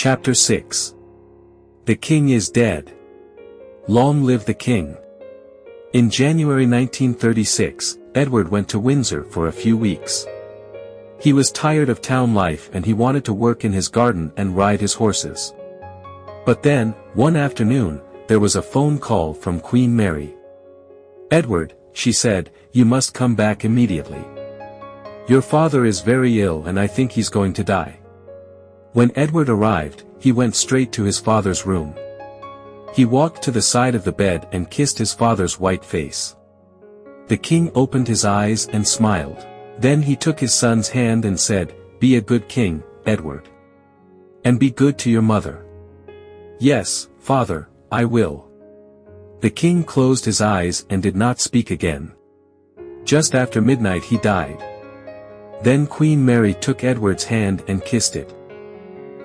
Chapter 6. The King is Dead. Long live the King. In January 1936, Edward went to Windsor for a few weeks. He was tired of town life and he wanted to work in his garden and ride his horses. But then, one afternoon, there was a phone call from Queen Mary. "Edward," she said, "you must come back immediately. Your father is very ill and I think he's going to die." When Edward arrived, he went straight to his father's room. He walked to the side of the bed and kissed his father's white face. The king opened his eyes and smiled. Then he took his son's hand and said, "Be a good king, Edward. And be good to your mother." "Yes, father, I will." The king closed his eyes and did not speak again. Just after midnight he died. Then Queen Mary took Edward's hand and kissed it.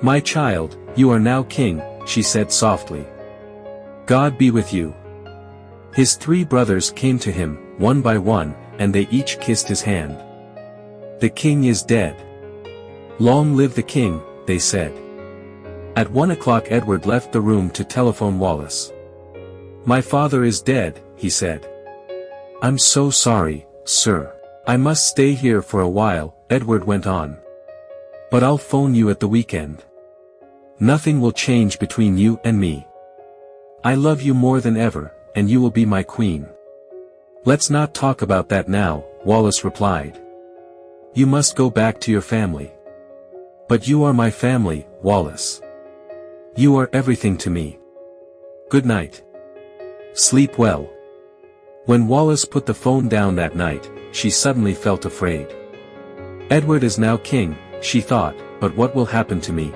"My child, you are now king," she said softly. "God be with you." His 3 brothers came to him, one by one, and they each kissed his hand. "The king is dead. Long live the king," they said. At 1 o'clock Edward left the room to telephone Wallace. "My father is dead," he said. "I'm so sorry, sir. I must stay here for a while," Edward went on. "But I'll phone you at the weekend. Nothing will change between you and me. I love you more than ever, and you will be my queen." "Let's not talk about that now," Wallace replied. "You must go back to your family." "But you are my family, Wallace. You are everything to me. Good night. Sleep well." When Wallace put the phone down that night, she suddenly felt afraid. "Edward is now king," she thought, "but what will happen to me?"